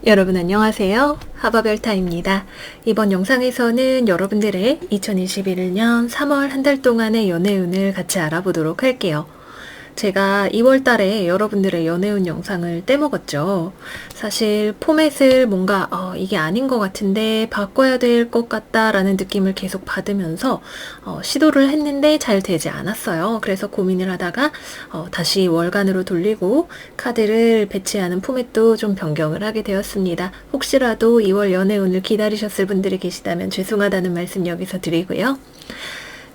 여러분 안녕하세요. 하바별타입니다. 이번 영상에서는 여러분들의 2021년 3월 한 달 동안의 연애운을 같이 알아보도록 할게요. 제가 2월 달에 여러분들의 연애운 영상을 떼먹었죠. 사실 포맷을 뭔가 이게 아닌 것 같은데 바꿔야 될 것 같다라는 느낌을 계속 받으면서 시도를 했는데 잘 되지 않았어요. 그래서 고민을 하다가 다시 월간으로 돌리고 카드를 배치하는 포맷도 좀 변경을 하게 되었습니다. 혹시라도 2월 연애운을 기다리셨을 분들이 계시다면 죄송하다는 말씀 여기서 드리고요.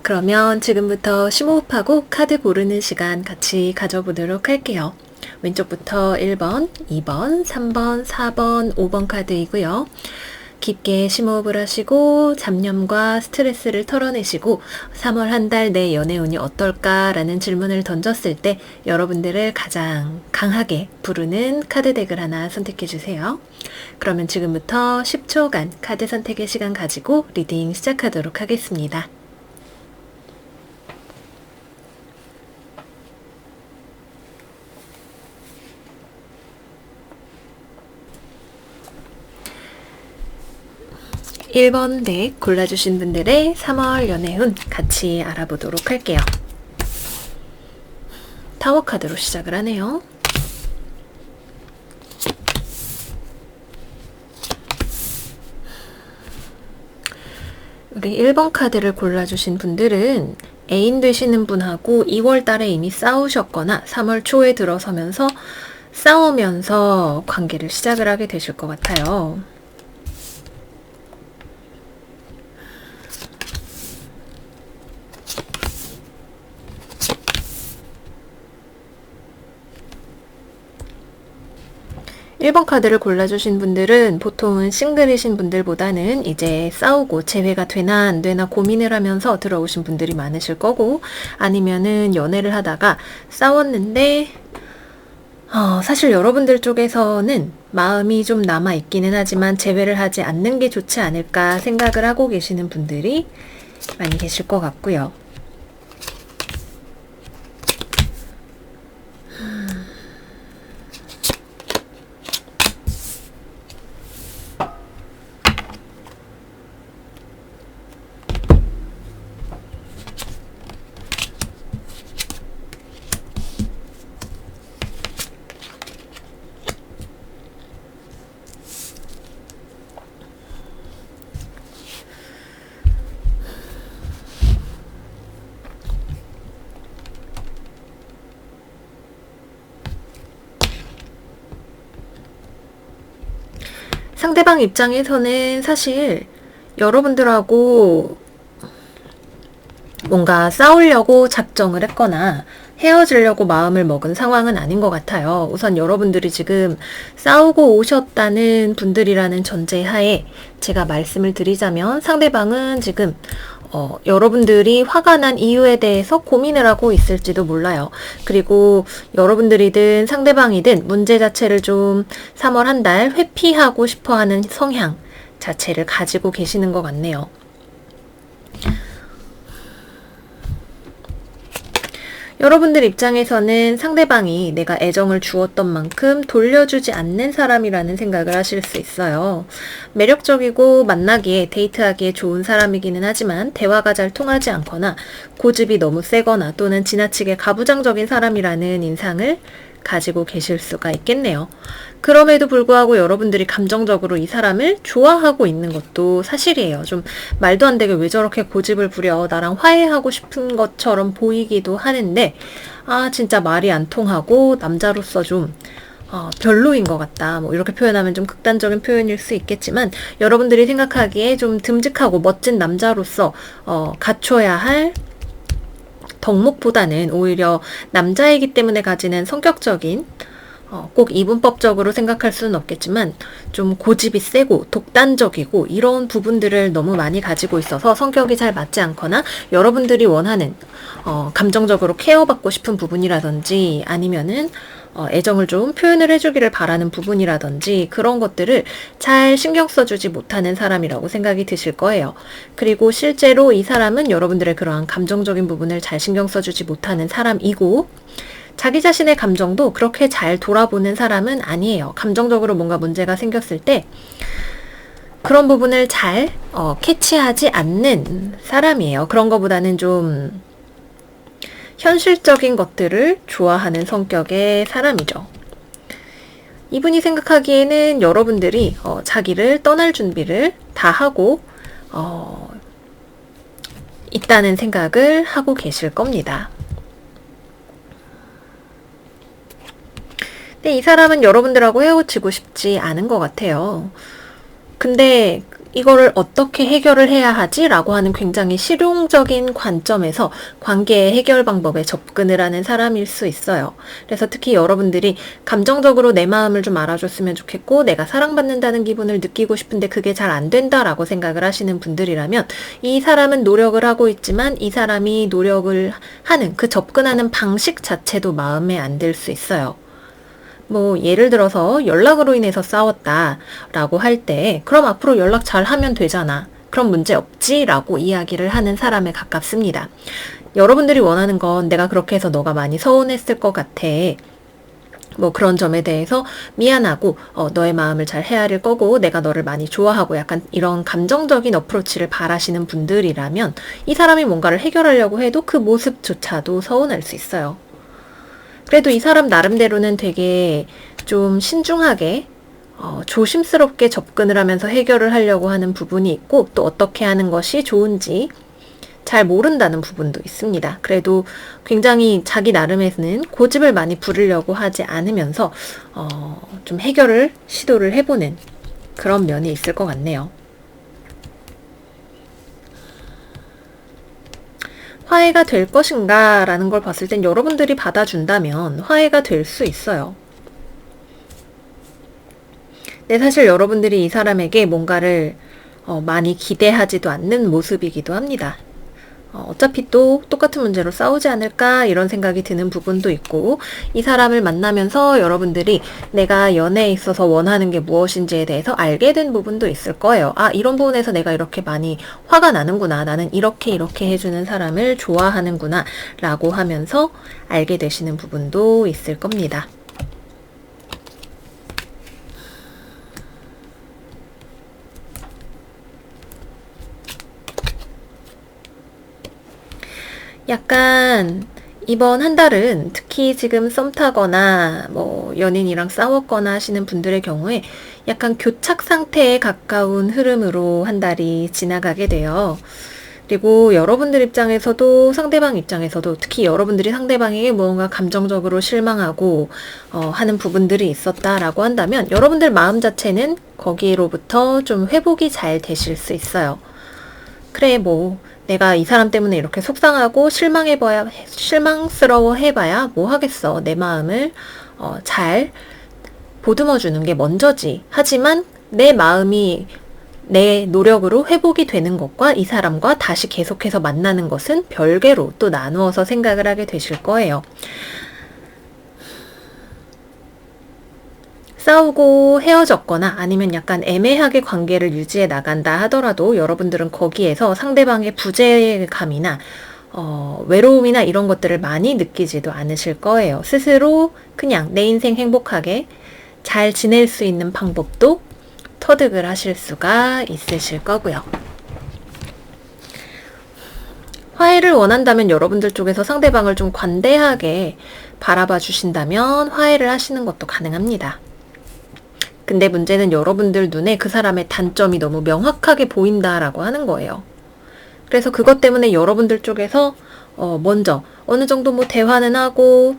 그러면 지금부터 심호흡하고 카드 고르는 시간 같이 가져보도록 할게요. 왼쪽부터 1번, 2번, 3번, 4번, 5번 카드이고요. 깊게 심호흡을 하시고 잡념과 스트레스를 털어내시고 3월 한 달 내 연애운이 어떨까라는 질문을 던졌을 때 여러분들을 가장 강하게 부르는 카드 덱을 하나 선택해 주세요. 그러면 지금부터 10초간 카드 선택의 시간 가지고 리딩 시작하도록 하겠습니다. 1번 덱 골라주신 분들의 3월 연애운 같이 알아보도록 할게요. 타워 카드로 시작을 하네요. 우리 1번 카드를 골라주신 분들은 애인 되시는 분하고 2월 달에 이미 싸우셨거나 3월 초에 들어서면서 싸우면서 관계를 시작을 하게 되실 것 같아요. 1번 카드를 골라주신 분들은 보통은 싱글이신 분들보다는 이제 싸우고 재회가 되나 안 되나 고민을 하면서 들어오신 분들이 많으실 거고, 아니면은 연애를 하다가 싸웠는데 사실 여러분들 쪽에서는 마음이 좀 남아있기는 하지만 재회를 하지 않는 게 좋지 않을까 생각을 하고 계시는 분들이 많이 계실 것 같고요. 상대방 입장에서는 사실 여러분들하고 뭔가 싸우려고 작정을 했거나 헤어지려고 마음을 먹은 상황은 아닌 것 같아요. 우선 여러분들이 지금 싸우고 오셨다는 분들이라는 전제하에 제가 말씀을 드리자면 상대방은 지금 여러분들이 화가 난 이유에 대해서 고민을 하고 있을지도 몰라요. 그리고 여러분들이든 상대방이든 문제 자체를 좀 3월 한 달 회피하고 싶어하는 성향 자체를 가지고 계시는 것 같네요. 여러분들 입장에서는 상대방이 내가 애정을 주었던 만큼 돌려주지 않는 사람이라는 생각을 하실 수 있어요. 매력적이고 만나기에 데이트하기에 좋은 사람이기는 하지만 대화가 잘 통하지 않거나 고집이 너무 세거나 또는 지나치게 가부장적인 사람이라는 인상을 가지고 계실 수가 있겠네요. 그럼에도 불구하고 여러분들이 감정적으로 이 사람을 좋아하고 있는 것도 사실이에요. 좀 말도 안 되게 왜 저렇게 고집을 부려 나랑 화해하고 싶은 것처럼 보이기도 하는데 진짜 말이 안 통하고 남자로서 좀 별로인 것 같다. 뭐 이렇게 표현하면 좀 극단적인 표현일 수 있겠지만 여러분들이 생각하기에 좀 듬직하고 멋진 남자로서 갖춰야 할 덕목보다는 오히려 남자이기 때문에 가지는 성격적인 꼭 이분법적으로 생각할 수는 없겠지만 좀 고집이 세고 독단적이고 이런 부분들을 너무 많이 가지고 있어서 성격이 잘 맞지 않거나 여러분들이 원하는 감정적으로 케어받고 싶은 부분이라든지 아니면은 애정을 좀 표현을 해주기를 바라는 부분이라든지 그런 것들을 잘 신경 써주지 못하는 사람이라고 생각이 드실 거예요. 그리고 실제로 이 사람은 여러분들의 그러한 감정적인 부분을 잘 신경 써주지 못하는 사람이고 자기 자신의 감정도 그렇게 잘 돌아보는 사람은 아니에요. 감정적으로 뭔가 문제가 생겼을 때 그런 부분을 잘 캐치하지 않는 사람이에요. 그런 것보다는 좀 현실적인 것들을 좋아하는 성격의 사람이죠. 이분이 생각하기에는 여러분들이 자기를 떠날 준비를 다 하고 있다는 생각을 하고 계실 겁니다. 근데 이 사람은 여러분들하고 헤어지고 싶지 않은 것 같아요. 근데 이거를 어떻게 해결을 해야 하지? 라고 하는 굉장히 실용적인 관점에서 관계의 해결 방법에 접근을 하는 사람일 수 있어요. 그래서 특히 여러분들이 감정적으로 내 마음을 좀 알아줬으면 좋겠고 내가 사랑받는다는 기분을 느끼고 싶은데 그게 잘 안 된다라고 생각을 하시는 분들이라면 이 사람은 노력을 하고 있지만 이 사람이 노력을 하는 그 접근하는 방식 자체도 마음에 안 들 수 있어요. 뭐 예를 들어서 연락으로 인해서 싸웠다라고 할 때 그럼 앞으로 연락 잘 하면 되잖아. 그럼 문제 없지? 라고 이야기를 하는 사람에 가깝습니다. 여러분들이 원하는 건 내가 그렇게 해서 너가 많이 서운했을 것 같아. 뭐 그런 점에 대해서 미안하고 너의 마음을 잘 헤아릴 거고 내가 너를 많이 좋아하고 약간 이런 감정적인 어프로치를 바라시는 분들이라면 이 사람이 뭔가를 해결하려고 해도 그 모습조차도 서운할 수 있어요. 그래도 이 사람 나름대로는 되게 좀 신중하게 조심스럽게 접근을 하면서 해결을 하려고 하는 부분이 있고 또 어떻게 하는 것이 좋은지 잘 모른다는 부분도 있습니다. 그래도 굉장히 자기 나름에서는 고집을 많이 부리려고 하지 않으면서 좀 해결을 시도를 해보는 그런 면이 있을 것 같네요. 화해가 될 것인가 라는 걸 봤을 땐 여러분들이 받아준다면 화해가 될 수 있어요. 근데 사실 여러분들이 이 사람에게 뭔가를 많이 기대하지도 않는 모습이기도 합니다. 어차피 또 똑같은 문제로 싸우지 않을까 이런 생각이 드는 부분도 있고 이 사람을 만나면서 여러분들이 내가 연애에 있어서 원하는 게 무엇인지에 대해서 알게 된 부분도 있을 거예요. 아, 이런 부분에서 내가 이렇게 많이 화가 나는구나. 나는 이렇게 해주는 사람을 좋아하는구나 라고 하면서 알게 되시는 부분도 있을 겁니다. 약간 이번 한 달은 특히 지금 썸 타거나 뭐 연인이랑 싸웠거나 하시는 분들의 경우에 약간 교착 상태에 가까운 흐름으로 한 달이 지나가게 돼요. 그리고 여러분들 입장에서도 상대방 입장에서도 특히 여러분들이 상대방에게 무언가 감정적으로 실망하고 하는 부분들이 있었다라고 한다면 여러분들 마음 자체는 거기로부터 좀 회복이 잘 되실 수 있어요. 그래, 뭐 내가 이 사람 때문에 이렇게 속상하고 실망스러워 해봐야 뭐 하겠어. 내 마음을 잘 보듬어 주는 게 먼저지. 하지만 내 마음이 내 노력으로 회복이 되는 것과 이 사람과 다시 계속해서 만나는 것은 별개로 또 나누어서 생각을 하게 되실 거예요. 싸우고 헤어졌거나 아니면 약간 애매하게 관계를 유지해 나간다 하더라도 여러분들은 거기에서 상대방의 부재감이나 외로움이나 이런 것들을 많이 느끼지도 않으실 거예요. 스스로 그냥 내 인생 행복하게 잘 지낼 수 있는 방법도 터득을 하실 수가 있으실 거고요. 화해를 원한다면 여러분들 쪽에서 상대방을 좀 관대하게 바라봐 주신다면 화해를 하시는 것도 가능합니다. 근데 문제는 여러분들 눈에 그 사람의 단점이 너무 명확하게 보인다라고 하는 거예요. 그래서 그것 때문에 여러분들 쪽에서 먼저 어느 정도 뭐 대화는 하고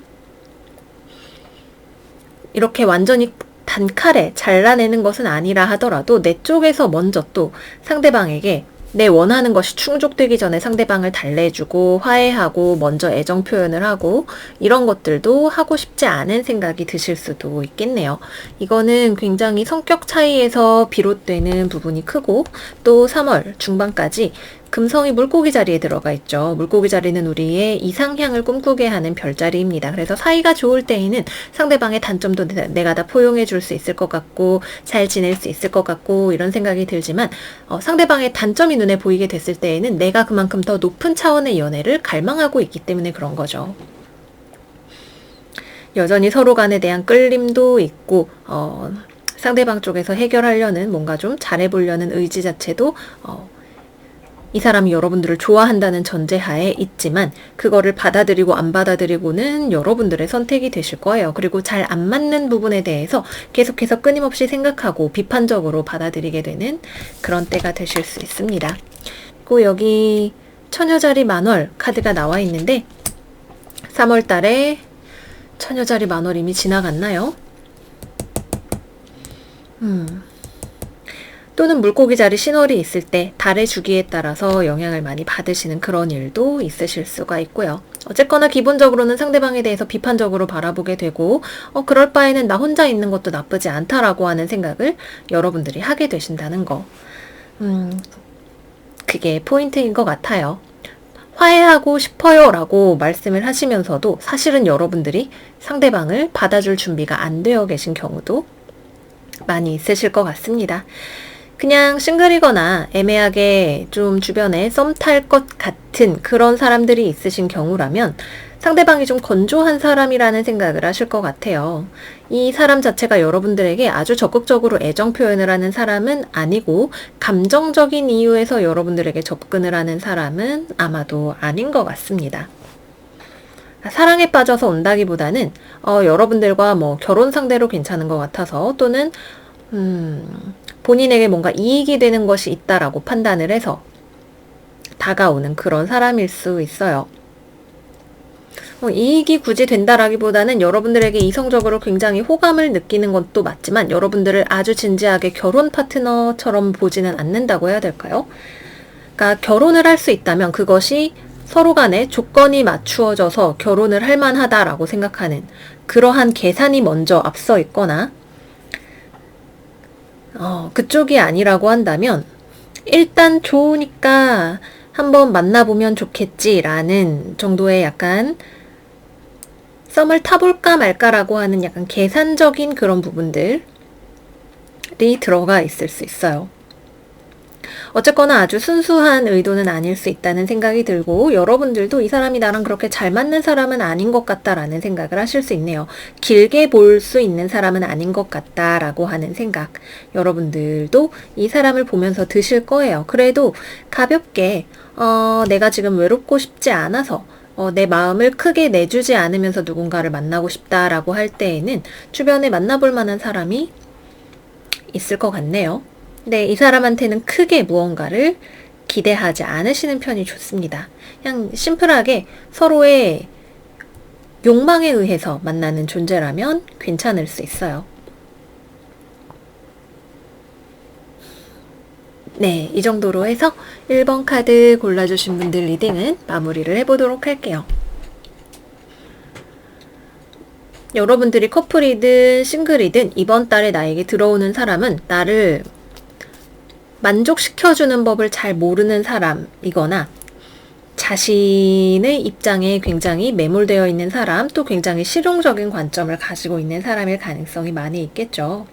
이렇게 완전히 단칼에 잘라내는 것은 아니라 하더라도 내 쪽에서 먼저 또 상대방에게 내 원하는 것이 충족되기 전에 상대방을 달래주고 화해하고 먼저 애정 표현을 하고 이런 것들도 하고 싶지 않은 생각이 드실 수도 있겠네요. 이거는 굉장히 성격 차이에서 비롯되는 부분이 크고 또 3월 중반까지 금성이 물고기 자리에 들어가 있죠. 물고기 자리는 우리의 이상향을 꿈꾸게 하는 별자리입니다. 그래서 사이가 좋을 때에는 상대방의 단점도 내가 다 포용해 줄 수 있을 것 같고 잘 지낼 수 있을 것 같고 이런 생각이 들지만 상대방의 단점이 눈에 보이게 됐을 때에는 내가 그만큼 더 높은 차원의 연애를 갈망하고 있기 때문에 그런 거죠. 여전히 서로 간에 대한 끌림도 있고 상대방 쪽에서 해결하려는 뭔가 좀 잘해보려는 의지 자체도 이 사람이 여러분들을 좋아한다는 전제하에 있지만 그거를 받아들이고 안 받아들이고는 여러분들의 선택이 되실 거예요. 그리고 잘 안 맞는 부분에 대해서 계속해서 끊임없이 생각하고 비판적으로 받아들이게 되는 그런 때가 되실 수 있습니다. 그리고 여기 처녀자리 만월 카드가 나와 있는데 3월 달에 처녀자리 만월 이미 지나갔나요? 또는 물고기 자리 신월이 있을 때 달의 주기에 따라서 영향을 많이 받으시는 그런 일도 있으실 수가 있고요. 어쨌거나 기본적으로는 상대방에 대해서 비판적으로 바라보게 되고 그럴 바에는 나 혼자 있는 것도 나쁘지 않다라고 하는 생각을 여러분들이 하게 되신다는 거. 그게 포인트인 것 같아요. 화해하고 싶어요 라고 말씀을 하시면서도 사실은 여러분들이 상대방을 받아줄 준비가 안 되어 계신 경우도 많이 있으실 것 같습니다. 그냥 싱글이거나 애매하게 좀 주변에 썸 탈 것 같은 그런 사람들이 있으신 경우라면 상대방이 좀 건조한 사람이라는 생각을 하실 것 같아요. 이 사람 자체가 여러분들에게 아주 적극적으로 애정 표현을 하는 사람은 아니고 감정적인 이유에서 여러분들에게 접근을 하는 사람은 아마도 아닌 것 같습니다. 사랑에 빠져서 온다기보다는 여러분들과 뭐 결혼 상대로 괜찮은 것 같아서 또는 본인에게 뭔가 이익이 되는 것이 있다라고 판단을 해서 다가오는 그런 사람일 수 있어요. 이익이 굳이 된다라기보다는 여러분들에게 이성적으로 굉장히 호감을 느끼는 것도 맞지만 여러분들을 아주 진지하게 결혼 파트너처럼 보지는 않는다고 해야 될까요? 그러니까 결혼을 할 수 있다면 그것이 서로 간에 조건이 맞추어져서 결혼을 할 만하다라고 생각하는 그러한 계산이 먼저 앞서 있거나 그쪽이 아니라고 한다면 일단 좋으니까 한번 만나보면 좋겠지라는 정도의 약간 썸을 타볼까 말까라고 하는 약간 계산적인 그런 부분들이 들어가 있을 수 있어요. 어쨌거나 아주 순수한 의도는 아닐 수 있다는 생각이 들고 여러분들도 이 사람이 나랑 그렇게 잘 맞는 사람은 아닌 것 같다라는 생각을 하실 수 있네요. 길게 볼 수 있는 사람은 아닌 것 같다라고 하는 생각 여러분들도 이 사람을 보면서 드실 거예요. 그래도 가볍게 내가 지금 외롭고 싶지 않아서 내 마음을 크게 내주지 않으면서 누군가를 만나고 싶다라고 할 때에는 주변에 만나볼 만한 사람이 있을 것 같네요. 네, 이 사람한테는 크게 무언가를 기대하지 않으시는 편이 좋습니다. 그냥 심플하게 서로의 욕망에 의해서 만나는 존재라면 괜찮을 수 있어요. 네, 이 정도로 해서 1번 카드 골라주신 분들 리딩은 마무리를 해보도록 할게요. 여러분들이 커플이든 싱글이든 이번 달에 나에게 들어오는 사람은 나를 만족시켜주는 법을 잘 모르는 사람이거나 자신의 입장에 굉장히 매몰되어 있는 사람, 또 굉장히 실용적인 관점을 가지고 있는 사람일 가능성이 많이 있겠죠.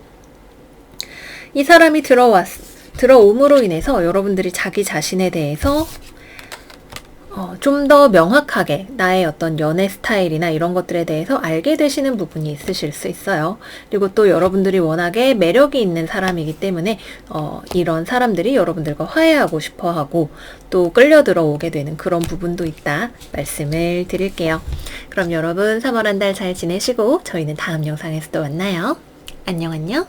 이 사람이 들어옴으로 인해서 여러분들이 자기 자신에 대해서 좀 더 명확하게 나의 어떤 연애 스타일이나 이런 것들에 대해서 알게 되시는 부분이 있으실 수 있어요. 그리고 또 여러분들이 워낙에 매력이 있는 사람이기 때문에 이런 사람들이 여러분들과 화해하고 싶어하고 또 끌려 들어오게 되는 그런 부분도 있다 말씀을 드릴게요. 그럼 여러분 3월 한 달 잘 지내시고 저희는 다음 영상에서 또 만나요. 안녕 안녕.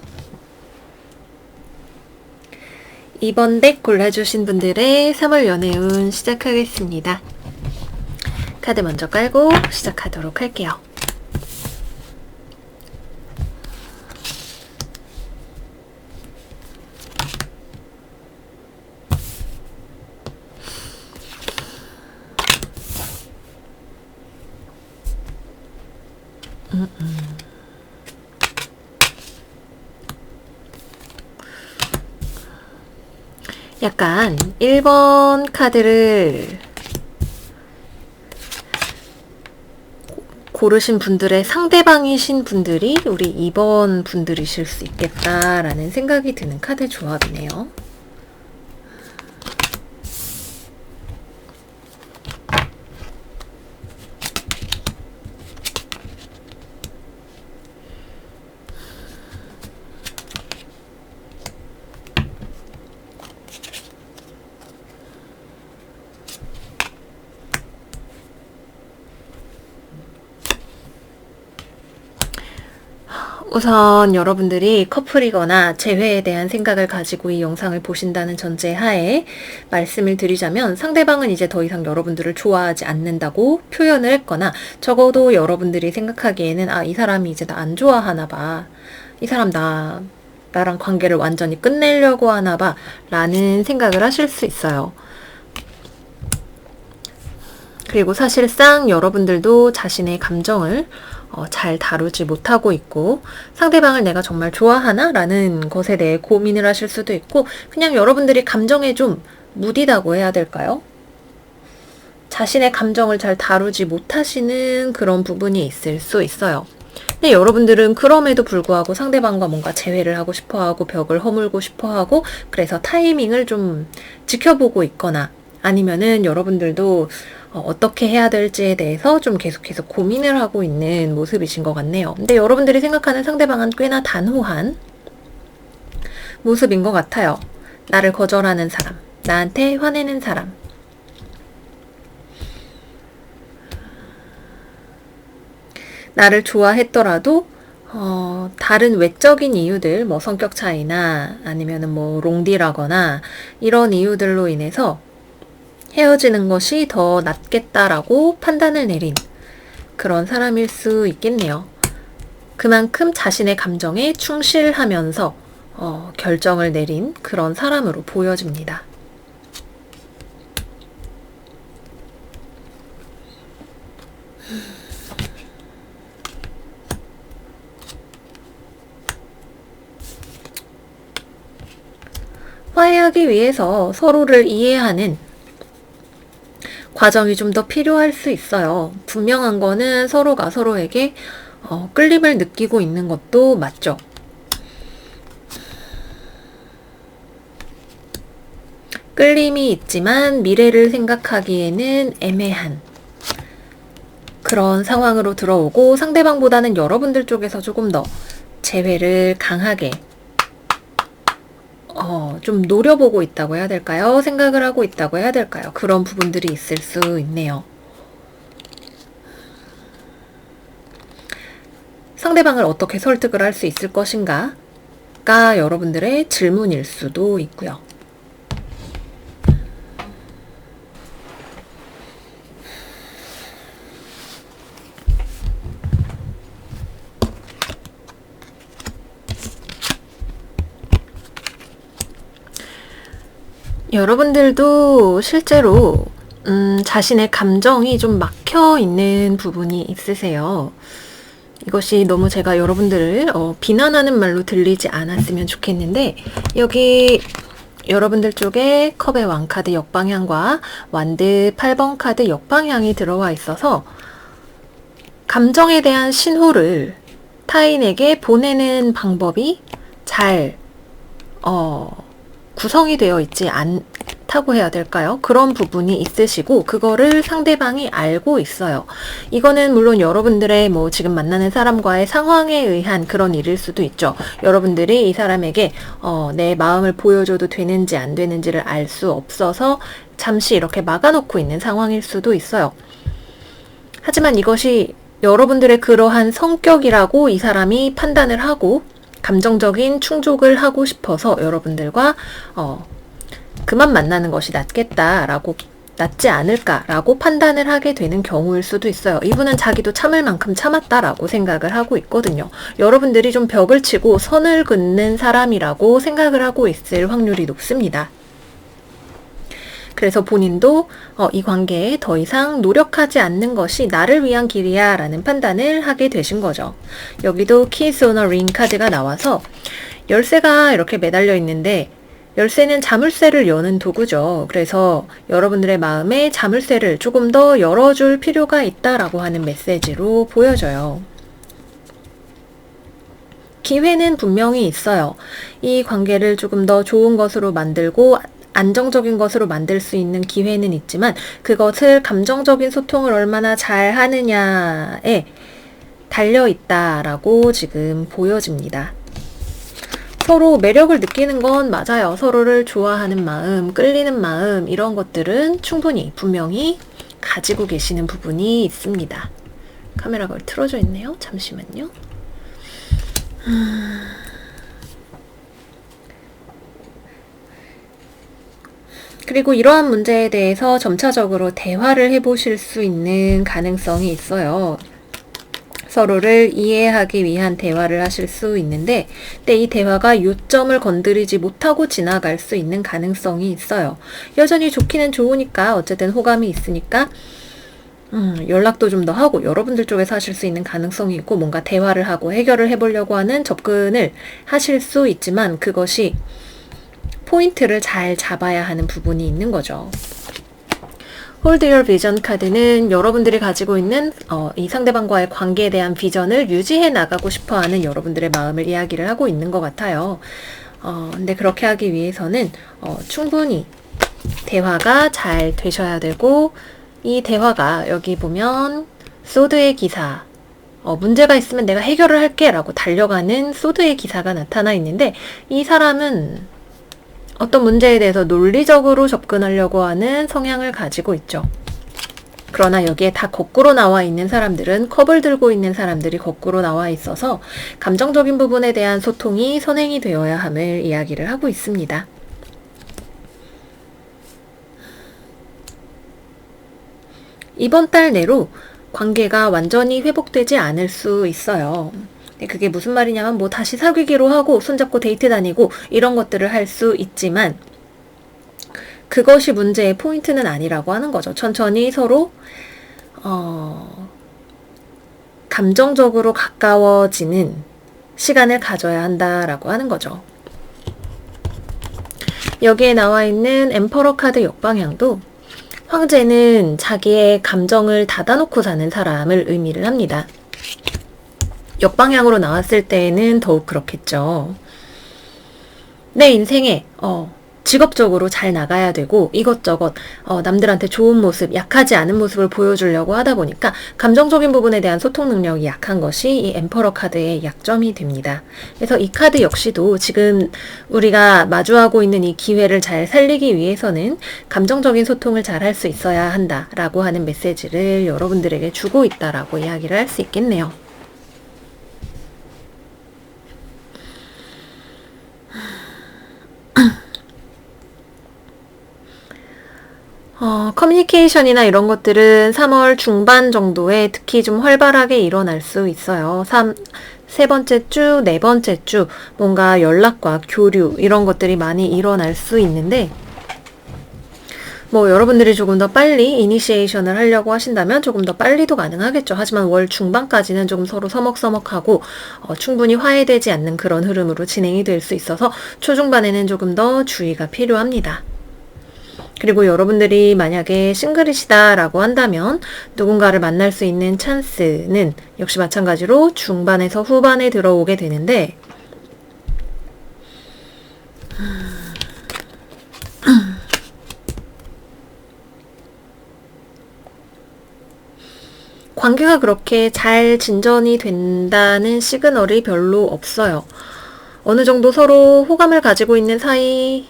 2번 덱 골라주신 분들의 3월 연애운 시작하겠습니다. 카드 먼저 깔고 시작하도록 할게요. 약간 1번 카드를 고르신 분들의 상대방이신 분들이 우리 2번 분들이실 수 있겠다라는 생각이 드는 카드 조합이네요. 우선 여러분들이 커플이거나 재회에 대한 생각을 가지고 이 영상을 보신다는 전제 하에 말씀을 드리자면 상대방은 이제 더 이상 여러분들을 좋아하지 않는다고 표현을 했거나 적어도 여러분들이 생각하기에는 이 사람이 이제 나 안 좋아하나 봐. 이 사람 나랑 관계를 완전히 끝내려고 하나 봐. 라는 생각을 하실 수 있어요. 그리고 사실상 여러분들도 자신의 감정을 잘 다루지 못하고 있고 상대방을 내가 정말 좋아하나? 라는 것에 대해 고민을 하실 수도 있고 그냥 여러분들이 감정에 좀 무디다고 해야 될까요? 자신의 감정을 잘 다루지 못하시는 그런 부분이 있을 수 있어요. 근데 여러분들은 그럼에도 불구하고 상대방과 뭔가 재회를 하고 싶어하고 벽을 허물고 싶어하고 그래서 타이밍을 좀 지켜보고 있거나 아니면은 여러분들도 어떻게 해야 될지에 대해서 좀 계속해서 고민을 하고 있는 모습이신 것 같네요. 근데 여러분들이 생각하는 상대방은 꽤나 단호한 모습인 것 같아요. 나를 거절하는 사람, 나한테 화내는 사람. 나를 좋아했더라도 다른 외적인 이유들, 뭐 성격 차이나 아니면은 뭐 롱디라거나 이런 이유들로 인해서 헤어지는 것이 더 낫겠다라고 판단을 내린 그런 사람일 수 있겠네요. 그만큼 자신의 감정에 충실하면서 결정을 내린 그런 사람으로 보여집니다. 화해하기 위해서 서로를 이해하는 과정이 좀 더 필요할 수 있어요. 분명한 거는 서로가 서로에게 끌림을 느끼고 있는 것도 맞죠. 끌림이 있지만 미래를 생각하기에는 애매한 그런 상황으로 들어오고 상대방보다는 여러분들 쪽에서 조금 더 재회를 강하게 좀 노려보고 있다고 해야 될까요? 생각을 하고 있다고 해야 될까요? 그런 부분들이 있을 수 있네요. 상대방을 어떻게 설득을 할 수 있을 것인가가 여러분들의 질문일 수도 있고요. 여러분들도 실제로 자신의 감정이 좀 막혀 있는 부분이 있으세요. 이것이 너무 제가 여러분들을 비난하는 말로 들리지 않았으면 좋겠는데 여기 여러분들 쪽에 컵의 왕카드 역방향과 완드 8번 카드 역방향이 들어와 있어서 감정에 대한 신호를 타인에게 보내는 방법이 잘 구성이 되어 있지 않다고 해야 될까요? 그런 부분이 있으시고 그거를 상대방이 알고 있어요. 이거는 물론 여러분들의 뭐 지금 만나는 사람과의 상황에 의한 그런 일일 수도 있죠. 여러분들이 이 사람에게 내 마음을 보여줘도 되는지 안 되는지를 알 수 없어서 잠시 이렇게 막아놓고 있는 상황일 수도 있어요. 하지만 이것이 여러분들의 그러한 성격이라고 이 사람이 판단을 하고 감정적인 충족을 하고 싶어서 여러분들과 그만 만나는 것이 낫지 않을까라고 판단을 하게 되는 경우일 수도 있어요. 이분은 자기도 참을 만큼 참았다라고 생각을 하고 있거든요. 여러분들이 좀 벽을 치고 선을 긋는 사람이라고 생각을 하고 있을 확률이 높습니다. 그래서 본인도 이 관계에 더 이상 노력하지 않는 것이 나를 위한 길이야 라는 판단을 하게 되신 거죠. 여기도 Keys on a Ring 카드가 나와서 열쇠가 이렇게 매달려 있는데 열쇠는 자물쇠를 여는 도구죠. 그래서 여러분들의 마음에 자물쇠를 조금 더 열어줄 필요가 있다라고 하는 메시지로 보여져요. 기회는 분명히 있어요. 이 관계를 조금 더 좋은 것으로 만들고 안정적인 것으로 만들 수 있는 기회는 있지만 그것을 감정적인 소통을 얼마나 잘 하느냐에 달려있다라고 지금 보여집니다. 서로 매력을 느끼는 건 맞아요. 서로를 좋아하는 마음, 끌리는 마음 이런 것들은 충분히 분명히 가지고 계시는 부분이 있습니다. 카메라가 틀어져 있네요. 잠시만요. 그리고 이러한 문제에 대해서 점차적으로 대화를 해보실 수 있는 가능성이 있어요. 서로를 이해하기 위한 대화를 하실 수 있는데, 근데 이 대화가 요점을 건드리지 못하고 지나갈 수 있는 가능성이 있어요. 여전히 좋기는 좋으니까, 어쨌든 호감이 있으니까 연락도 좀 더 하고 여러분들 쪽에서 하실 수 있는 가능성이 있고, 뭔가 대화를 하고 해결을 해보려고 하는 접근을 하실 수 있지만, 그것이 포인트를 잘 잡아야 하는 부분이 있는 거죠. Hold Your Vision 카드는 여러분들이 가지고 있는 이 상대방과의 관계에 대한 비전을 유지해 나가고 싶어하는 여러분들의 마음을 이야기를 하고 있는 것 같아요. 근데 그렇게 하기 위해서는 충분히 대화가 잘 되셔야 되고, 이 대화가 여기 보면 소드의 기사, 문제가 있으면 내가 해결을 할게 라고 달려가는 소드의 기사가 나타나 있는데, 이 사람은 어떤 문제에 대해서 논리적으로 접근하려고 하는 성향을 가지고 있죠. 그러나 여기에 다 거꾸로 나와 있는 사람들은, 컵을 들고 있는 사람들이 거꾸로 나와 있어서 감정적인 부분에 대한 소통이 선행이 되어야 함을 이야기를 하고 있습니다. 이번 달 내로 관계가 완전히 회복되지 않을 수 있어요. 그게 무슨 말이냐면, 뭐 다시 사귀기로 하고 손잡고 데이트 다니고 이런 것들을 할 수 있지만, 그것이 문제의 포인트는 아니라고 하는 거죠. 천천히 서로 감정적으로 가까워지는 시간을 가져야 한다라고 하는 거죠. 여기에 나와 있는 엠퍼러 카드 역방향도 황제는 자기의 감정을 닫아놓고 사는 사람을 의미를 합니다. 역방향으로 나왔을 때에는 더욱 그렇겠죠. 내 인생에 직업적으로 잘 나가야 되고, 이것저것 남들한테 좋은 모습, 약하지 않은 모습을 보여주려고 하다 보니까 감정적인 부분에 대한 소통 능력이 약한 것이 이 엠퍼러 카드의 약점이 됩니다. 그래서 이 카드 역시도 지금 우리가 마주하고 있는 이 기회를 잘 살리기 위해서는 감정적인 소통을 잘 할 수 있어야 한다라고 하는 메시지를 여러분들에게 주고 있다라고 이야기를 할 수 있겠네요. 커뮤니케이션이나 이런 것들은 3월 중반 정도에 특히 좀 활발하게 일어날 수 있어요. 세 번째 주, 네 번째 주 뭔가 연락과 교류 이런 것들이 많이 일어날 수 있는데, 뭐 여러분들이 조금 더 빨리 이니시에이션을 하려고 하신다면 조금 더 빨리도 가능하겠죠. 하지만 월 중반까지는 조금 서로 서먹서먹하고 충분히 화해되지 않는 그런 흐름으로 진행이 될 수 있어서 초중반에는 조금 더 주의가 필요합니다. 그리고 여러분들이 만약에 싱글이시다라고 한다면 누군가를 만날 수 있는 찬스는 역시 마찬가지로 중반에서 후반에 들어오게 되는데, 관계가 그렇게 잘 진전이 된다는 시그널이 별로 없어요. 어느 정도 서로 호감을 가지고 있는 사이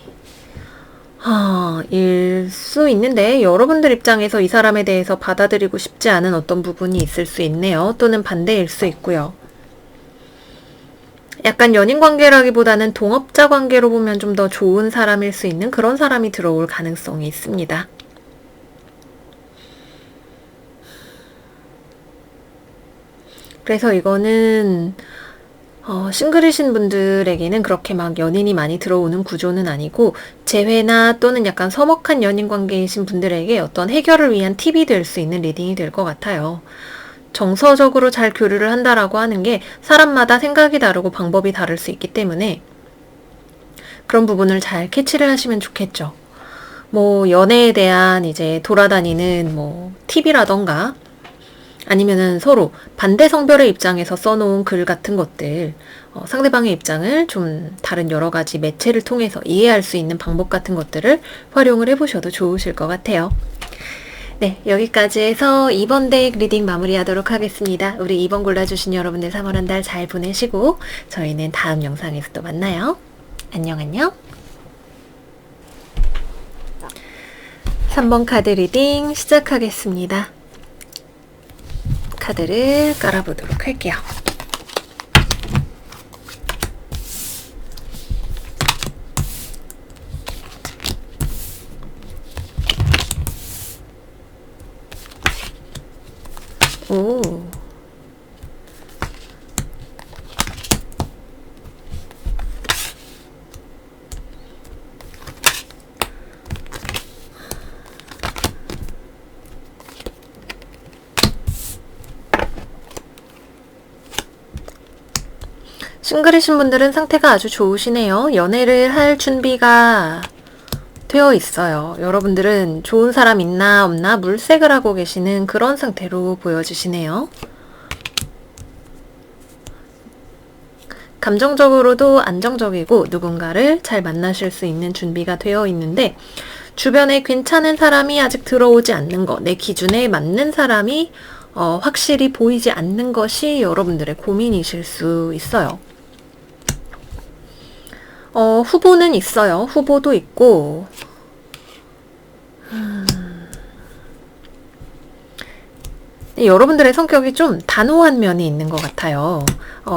일 수 있는데, 여러분들 입장에서 이 사람에 대해서 받아들이고 싶지 않은 어떤 부분이 있을 수 있네요. 또는 반대일 수 있고요. 약간 연인 관계라기보다는 동업자 관계로 보면 좀 더 좋은 사람일 수 있는 그런 사람이 들어올 가능성이 있습니다. 그래서 이거는 싱글이신 분들에게는 그렇게 막 연인이 많이 들어오는 구조는 아니고, 재회나 또는 약간 서먹한 연인 관계이신 분들에게 어떤 해결을 위한 팁이 될 수 있는 리딩이 될 것 같아요. 정서적으로 잘 교류를 한다라고 하는 게 사람마다 생각이 다르고 방법이 다를 수 있기 때문에 그런 부분을 잘 캐치를 하시면 좋겠죠. 뭐 연애에 대한 이제 돌아다니는 뭐 팁이라던가, 아니면은 서로 반대 성별의 입장에서 써놓은 글 같은 것들, 상대방의 입장을 좀 다른 여러 가지 매체를 통해서 이해할 수 있는 방법 같은 것들을 활용을 해보셔도 좋으실 것 같아요. 네, 여기까지 해서 2번 덱 리딩 마무리하도록 하겠습니다. 우리 2번 골라주신 여러분들 3월 한 달 잘 보내시고 저희는 다음 영상에서 또 만나요. 안녕 안녕. 3번 카드 리딩 시작하겠습니다. 카드를 깔아보도록 할게요. 싱글이신 분들은 상태가 아주 좋으시네요. 연애를 할 준비가 되어 있어요. 여러분들은 좋은 사람 있나 없나 물색을 하고 계시는 그런 상태로 보여지시네요. 감정적으로도 안정적이고 누군가를 잘 만나실 수 있는 준비가 되어 있는데 주변에 괜찮은 사람이 아직 들어오지 않는 것, 내 기준에 맞는 사람이 확실히 보이지 않는 것이 여러분들의 고민이실 수 있어요. 후보는 있어요. 후보도 있고 여러분들의 성격이 좀 단호한 면이 있는 것 같아요.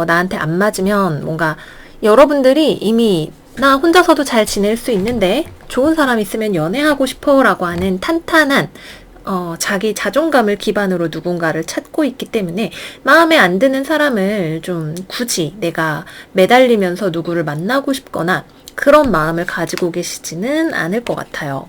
나한테 안 맞으면 뭔가 여러분들이 이미 나 혼자서도 잘 지낼 수 있는데 좋은 사람 있으면 연애하고 싶어 라고 하는 탄탄한 자기 자존감을 기반으로 누군가를 찾고 있기 때문에 마음에 안 드는 사람을 좀 굳이 내가 매달리면서 누구를 만나고 싶거나 그런 마음을 가지고 계시지는 않을 것 같아요.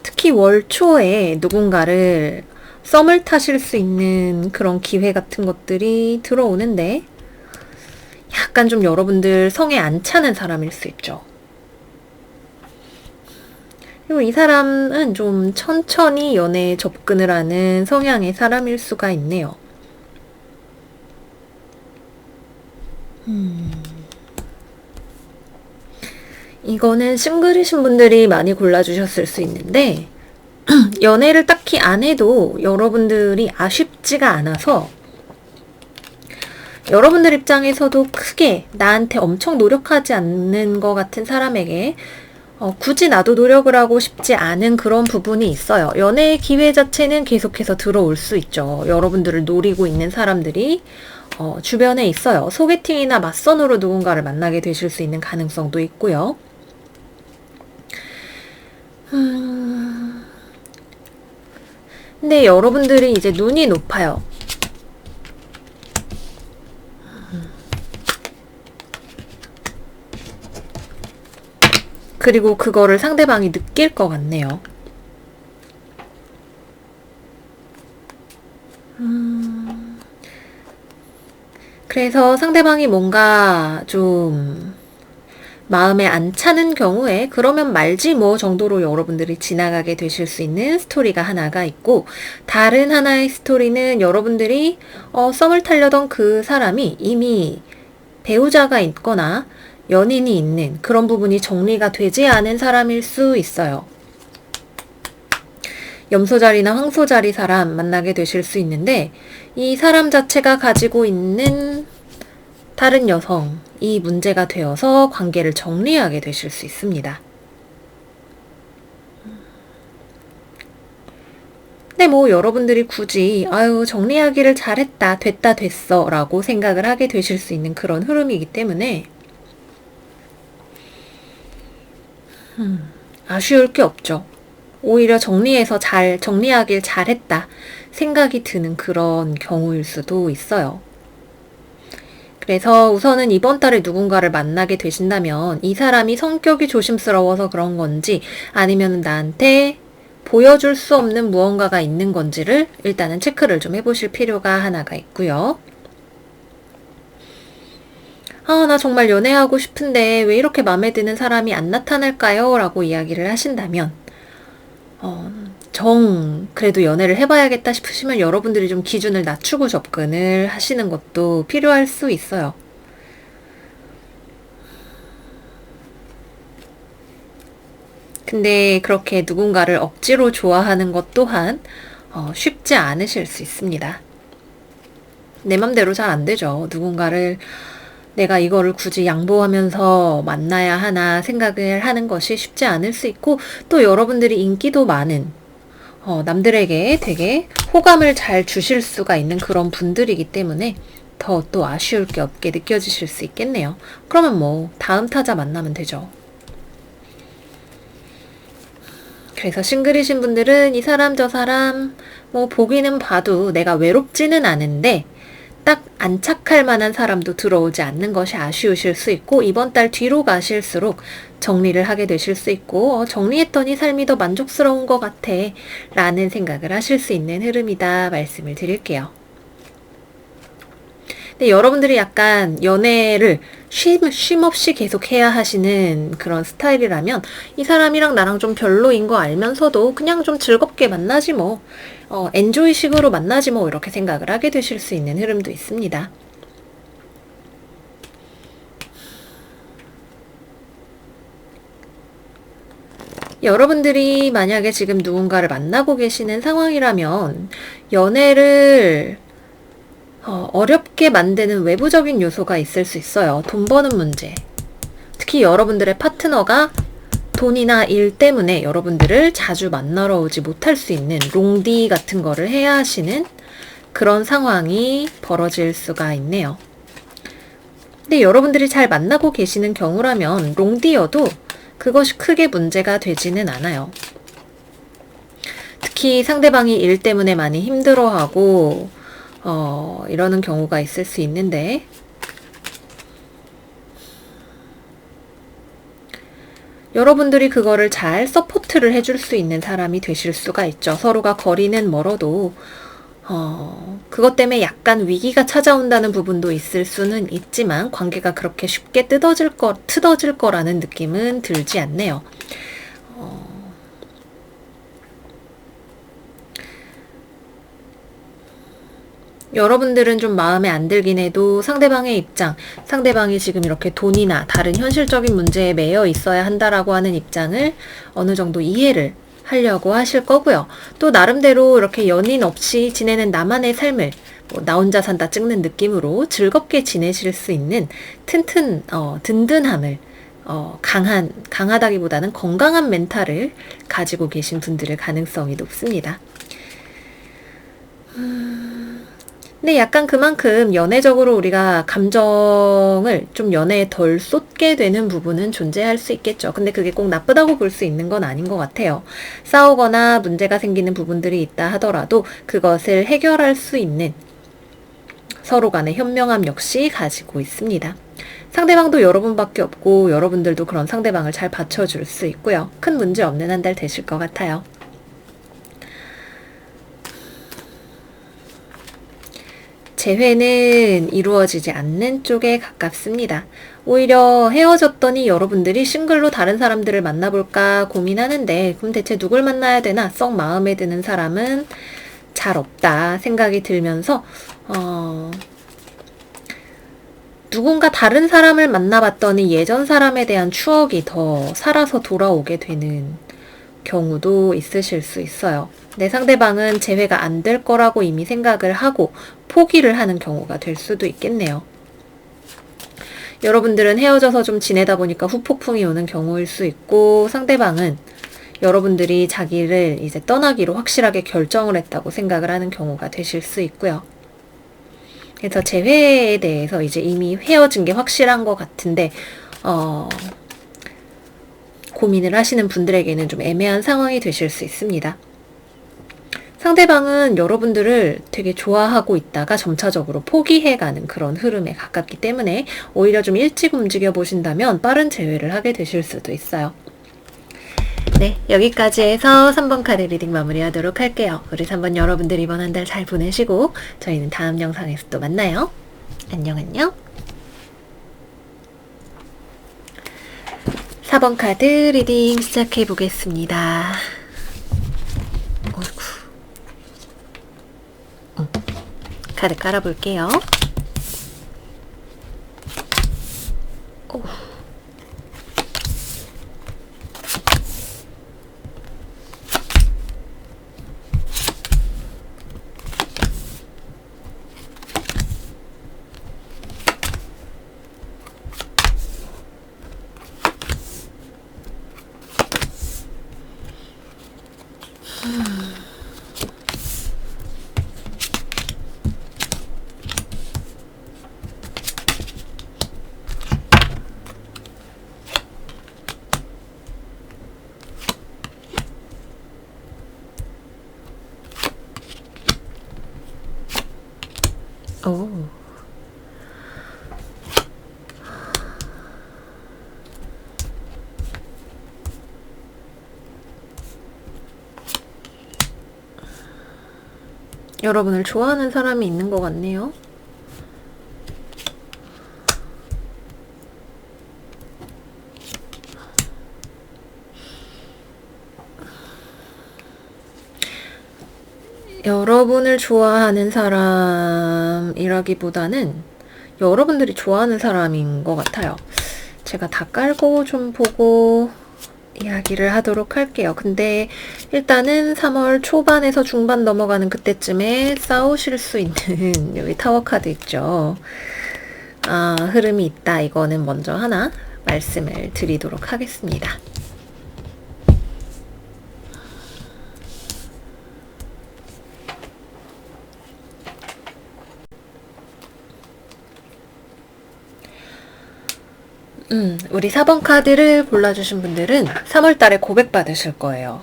특히 월 초에 누군가를 썸을 타실 수 있는 그런 기회 같은 것들이 들어오는데 약간 좀 여러분들 성에 안 차는 사람일 수 있죠. 그리고 이 사람은 좀 천천히 연애에 접근을 하는 성향의 사람일 수가 있네요. 이거는 싱글이신 분들이 많이 골라주셨을 수 있는데 연애를 딱히 안 해도 여러분들이 아쉽지가 않아서 여러분들 입장에서도 크게 나한테 엄청 노력하지 않는 것 같은 사람에게 굳이 나도 노력을 하고 싶지 않은 그런 부분이 있어요. 연애의 기회 자체는 계속해서 들어올 수 있죠. 여러분들을 노리고 있는 사람들이 주변에 있어요. 소개팅이나 맞선으로 누군가를 만나게 되실 수 있는 가능성도 있고요. 근데 여러분들이 이제 눈이 높아요. 그리고 그거를 상대방이 느낄 것 같네요. 그래서 상대방이 뭔가 좀 마음에 안 차는 경우에 그러면 말지 뭐 정도로 여러분들이 지나가게 되실 수 있는 스토리가 하나가 있고, 다른 하나의 스토리는 여러분들이 썸을 타려던 그 사람이 이미 배우자가 있거나 연인이 있는 그런 부분이 정리가 되지 않은 사람일 수 있어요. 염소자리나 황소자리 사람 만나게 되실 수 있는데 이 사람 자체가 가지고 있는 다른 여성이 문제가 되어서 관계를 정리하게 되실 수 있습니다. 근데 뭐 여러분들이 굳이 아유 정리하기를 잘했다 됐다 됐어 라고 생각을 하게 되실 수 있는 그런 흐름이기 때문에 아쉬울 게 없죠. 오히려 정리해서 정리하길 잘했다 생각이 드는 그런 경우일 수도 있어요. 그래서 우선은 이번 달에 누군가를 만나게 되신다면 이 사람이 성격이 조심스러워서 그런 건지 아니면 나한테 보여줄 수 없는 무언가가 있는 건지를 일단은 체크를 좀 해보실 필요가 하나가 있고요. 나 정말 연애하고 싶은데 왜 이렇게 마음에 드는 사람이 안 나타날까요? 라고 이야기를 하신다면 그래도 연애를 해봐야겠다 싶으시면 여러분들이 좀 기준을 낮추고 접근을 하시는 것도 필요할 수 있어요. 근데 그렇게 누군가를 억지로 좋아하는 것 또한 쉽지 않으실 수 있습니다. 내 맘대로 잘 안 되죠. 누군가를 내가 이거를 굳이 양보하면서 만나야 하나 생각을 하는 것이 쉽지 않을 수 있고, 또 여러분들이 인기도 많은 남들에게 되게 호감을 잘 주실 수가 있는 그런 분들이기 때문에 더 또 아쉬울 게 없게 느껴지실 수 있겠네요. 그러면 뭐 다음 타자 만나면 되죠. 그래서 싱글이신 분들은 이 사람 저 사람 뭐 보기는 봐도 내가 외롭지는 않은데 딱 안착할 만한 사람도 들어오지 않는 것이 아쉬우실 수 있고, 이번 달 뒤로 가실수록 정리를 하게 되실 수 있고 정리했더니 삶이 더 만족스러운 것 같아 라는 생각을 하실 수 있는 흐름이다 말씀을 드릴게요. 근데 여러분들이 약간 연애를 쉼 없이 계속 해야 하시는 그런 스타일이라면 이 사람이랑 나랑 좀 별로인 거 알면서도 그냥 좀 즐겁게 만나지 뭐 엔조이식으로 만나지 뭐 이렇게 생각을 하게 되실 수 있는 흐름도 있습니다. 여러분들이 만약에 지금 누군가를 만나고 계시는 상황이라면 연애를 어렵게 만드는 외부적인 요소가 있을 수 있어요. 돈 버는 문제. 특히 여러분들의 파트너가 돈이나 일 때문에 여러분들을 자주 만나러 오지 못할 수 있는 롱디 같은 거를 해야 하시는 그런 상황이 벌어질 수가 있네요. 근데 여러분들이 잘 만나고 계시는 경우라면 롱디여도 그것이 크게 문제가 되지는 않아요. 특히 상대방이 일 때문에 많이 힘들어하고 이러는 경우가 있을 수 있는데 여러분들이 그거를 잘 서포트를 해줄 수 있는 사람이 되실 수가 있죠. 서로가 거리는 멀어도 그것 때문에 약간 위기가 찾아온다는 부분도 있을 수는 있지만 관계가 그렇게 쉽게 트어질 거라는 느낌은 들지 않네요. 여러분들은 좀 마음에 안 들긴 해도 상대방의 입장, 상대방이 지금 이렇게 돈이나 다른 현실적인 문제에 매여 있어야 한다라고 하는 입장을 어느 정도 이해를 하려고 하실 거고요. 또 나름대로 이렇게 연인 없이 지내는 나만의 삶을 나 혼자 산다 찍는 느낌으로 즐겁게 지내실 수 있는 든든함을 강하다기보다는 건강한 멘탈을 가지고 계신 분들의 가능성이 높습니다. 근데 약간 그만큼 연애적으로 우리가 감정을 좀 연애에 덜 쏟게 되는 부분은 존재할 수 있겠죠. 근데 그게 꼭 나쁘다고 볼 수 있는 건 아닌 것 같아요. 싸우거나 문제가 생기는 부분들이 있다 하더라도 그것을 해결할 수 있는 서로 간의 현명함 역시 가지고 있습니다. 상대방도 여러분밖에 없고 여러분들도 그런 상대방을 잘 받쳐줄 수 있고요. 큰 문제 없는 한 달 되실 것 같아요. 재회는 이루어지지 않는 쪽에 가깝습니다. 오히려 헤어졌더니 여러분들이 싱글로 다른 사람들을 만나볼까 고민하는데 그럼 대체 누굴 만나야 되나 썩 마음에 드는 사람은 잘 없다 생각이 들면서 누군가 다른 사람을 만나봤더니 예전 사람에 대한 추억이 더 살아서 돌아오게 되는 경우도 있으실 수 있어요. 내 상대방은 재회가 안 될 거라고 이미 생각을 하고 포기를 하는 경우가 될 수도 있겠네요. 여러분들은 헤어져서 좀 지내다 보니까 후폭풍이 오는 경우일 수 있고 상대방은 여러분들이 자기를 이제 떠나기로 확실하게 결정을 했다고 생각을 하는 경우가 되실 수 있고요. 그래서 재회에 대해서 이제 이미 헤어진 게 확실한 것 같은데 고민을 하시는 분들에게는 좀 애매한 상황이 되실 수 있습니다. 상대방은 여러분들을 되게 좋아하고 있다가 점차적으로 포기해가는 그런 흐름에 가깝기 때문에 오히려 좀 일찍 움직여 보신다면 빠른 재회를 하게 되실 수도 있어요. 네, 여기까지 해서 3번 카드 리딩 마무리하도록 할게요. 우리 3번 여러분들 이번 한 달 잘 보내시고 저희는 다음 영상에서 또 만나요. 안녕 안녕. 4번 카드 리딩 시작해 보겠습니다. 어이구. 카드 깔아볼게요. 오. 오. 여러분을 좋아하는 사람이 있는 것 같네요. 여러분을 좋아하는 사람이라기보다는 여러분들이 좋아하는 사람인 것 같아요. 제가 다 깔고 좀 보고 이야기를 하도록 할게요. 근데 일단은 3월 초반에서 중반 넘어가는 그때쯤에 싸우실 수 있는 여기 타워 카드 있죠. 흐름이 있다. 이거는 먼저 하나 말씀을 드리도록 하겠습니다. 우리 4번 카드를 골라주신 분들은 3월달에 고백받으실 거예요.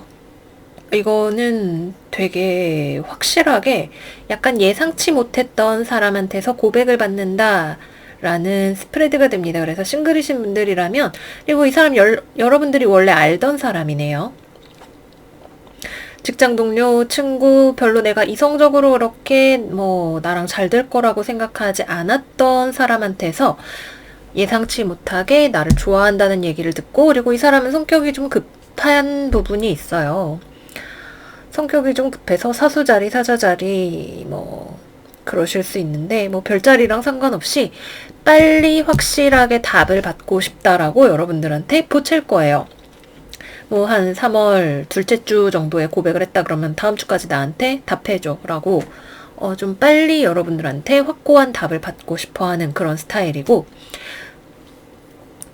이거는 되게 확실하게 약간 예상치 못했던 사람한테서 고백을 받는다 라는 스프레드가 됩니다. 그래서 싱글이신 분들이라면, 그리고 이 사람 여러분들이 원래 알던 사람이네요. 직장 동료, 친구, 별로 내가 이성적으로 그렇게 나랑 잘 될 거라고 생각하지 않았던 사람한테서 예상치 못하게 나를 좋아한다는 얘기를 듣고, 그리고 이 사람은 성격이 좀 급한 부분이 있어요. 성격이 좀 급해서 사수자리, 사자자리 그러실 수 있는데 별자리랑 상관없이 빨리 확실하게 답을 받고 싶다라고 여러분들한테 보챌 거예요. 한 3월 둘째 주 정도에 고백을 했다 그러면 다음 주까지 나한테 답해줘 라고 좀 빨리 여러분들한테 확고한 답을 받고 싶어하는 그런 스타일이고,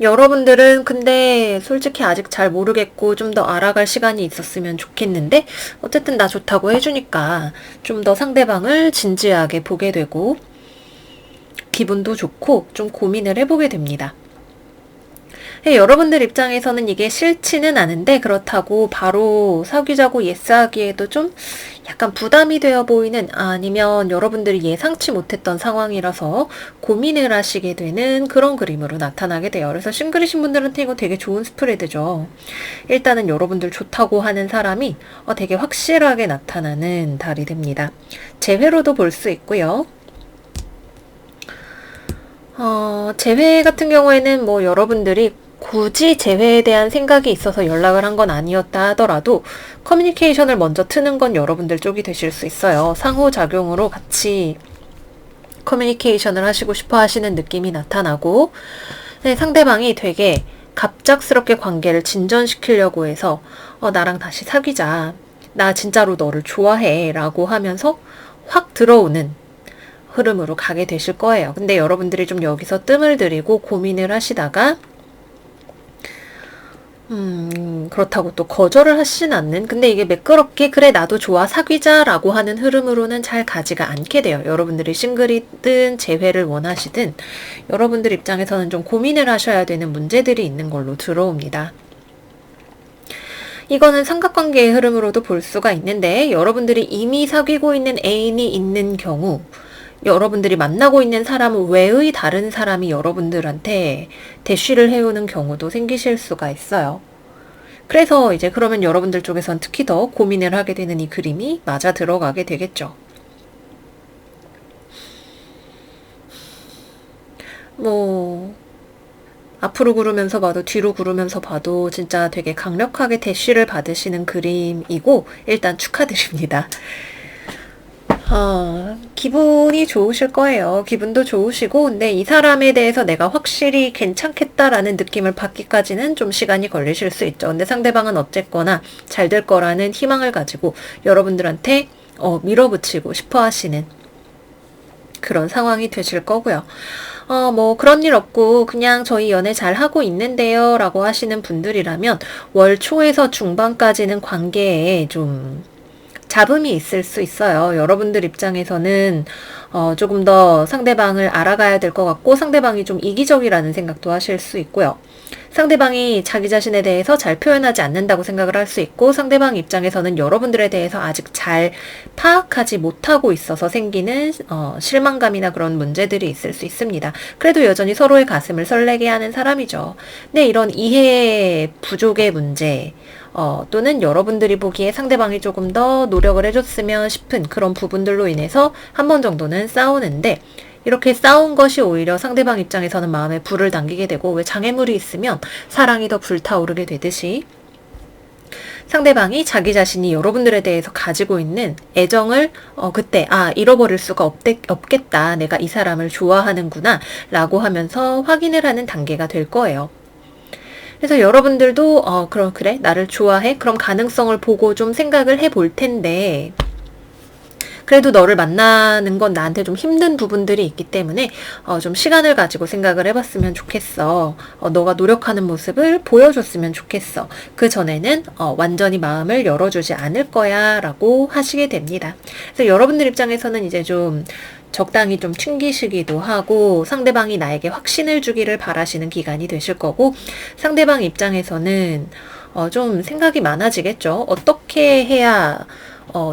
여러분들은 근데 솔직히 아직 잘 모르겠고 좀 더 알아갈 시간이 있었으면 좋겠는데, 어쨌든 나 좋다고 해주니까 좀 더 상대방을 진지하게 보게 되고 기분도 좋고 좀 고민을 해보게 됩니다. 여러분들 입장에서는 이게 싫지는 않은데, 그렇다고 바로 사귀자고 예스하기에도 좀 약간 부담이 되어 보이는, 아니면 여러분들이 예상치 못했던 상황이라서 고민을 하시게 되는 그런 그림으로 나타나게 돼요. 그래서 싱글이신 분들한테 이거 되게 좋은 스프레드죠. 일단은 여러분들 좋다고 하는 사람이 되게 확실하게 나타나는 달이 됩니다. 재회로도 볼 수 있고요. 재회 같은 경우에는 여러분들이 굳이 재회에 대한 생각이 있어서 연락을 한 건 아니었다 하더라도 커뮤니케이션을 먼저 트는 건 여러분들 쪽이 되실 수 있어요. 상호작용으로 같이 커뮤니케이션을 하시고 싶어 하시는 느낌이 나타나고, 상대방이 되게 갑작스럽게 관계를 진전시키려고 해서 나랑 다시 사귀자, 나 진짜로 너를 좋아해 라고 하면서 확 들어오는 흐름으로 가게 되실 거예요. 근데 여러분들이 좀 여기서 뜸을 들이고 고민을 하시다가 그렇다고 또 거절을 하시진 않는, 근데 이게 매끄럽게 그래 나도 좋아 사귀자 라고 하는 흐름으로는 잘 가지가 않게 돼요. 여러분들이 싱글이든 재회를 원하시든 여러분들 입장에서는 좀 고민을 하셔야 되는 문제들이 있는 걸로 들어옵니다. 이거는 삼각관계의 흐름으로도 볼 수가 있는데, 여러분들이 이미 사귀고 있는 애인이 있는 경우, 여러분들이 만나고 있는 사람 외의 다른 사람이 여러분들한테 대쉬를 해오는 경우도 생기실 수가 있어요. 그래서 이제 그러면 여러분들 쪽에선 특히 더 고민을 하게 되는 이 그림이 맞아 들어가게 되겠죠. 앞으로 구르면서 봐도 뒤로 구르면서 봐도 진짜 되게 강력하게 대쉬를 받으시는 그림이고, 일단 축하드립니다. 기분이 좋으실 거예요. 기분도 좋으시고, 근데 이 사람에 대해서 내가 확실히 괜찮겠다라는 느낌을 받기까지는 좀 시간이 걸리실 수 있죠. 근데 상대방은 어쨌거나 잘 될 거라는 희망을 가지고 여러분들한테 밀어붙이고 싶어 하시는 그런 상황이 되실 거고요. 그런 일 없고 그냥 저희 연애 잘 하고 있는데요 라고 하시는 분들이라면 월 초에서 중반까지는 관계에 좀 잡음이 있을 수 있어요. 여러분들 입장에서는 조금 더 상대방을 알아가야 될 것 같고, 상대방이 좀 이기적이라는 생각도 하실 수 있고요. 상대방이 자기 자신에 대해서 잘 표현하지 않는다고 생각을 할 수 있고, 상대방 입장에서는 여러분들에 대해서 아직 잘 파악하지 못하고 있어서 생기는 실망감이나 그런 문제들이 있을 수 있습니다. 그래도 여전히 서로의 가슴을 설레게 하는 사람이죠. 근데 이런 이해 부족의 문제, 또는 여러분들이 보기에 상대방이 조금 더 노력을 해줬으면 싶은 그런 부분들로 인해서 한 번 정도는 싸우는데, 이렇게 싸운 것이 오히려 상대방 입장에서는 마음에 불을 당기게 되고, 왜 장애물이 있으면 사랑이 더 불타오르게 되듯이 상대방이 자기 자신이 여러분들에 대해서 가지고 있는 애정을 그때 잃어버릴 수가 없겠다. 내가 이 사람을 좋아하는구나 라고 하면서 확인을 하는 단계가 될 거예요. 그래서 여러분들도 그래 나를 좋아해? 그럼 가능성을 보고 좀 생각을 해볼 텐데, 그래도 너를 만나는 건 나한테 좀 힘든 부분들이 있기 때문에 좀 시간을 가지고 생각을 해봤으면 좋겠어. 너가 노력하는 모습을 보여줬으면 좋겠어. 그 전에는 완전히 마음을 열어주지 않을 거야 라고 하시게 됩니다. 그래서 여러분들 입장에서는 이제 좀 적당히 좀 튕기시기도 하고, 상대방이 나에게 확신을 주기를 바라시는 기간이 되실 거고, 상대방 입장에서는 좀 생각이 많아지겠죠. 어떻게 해야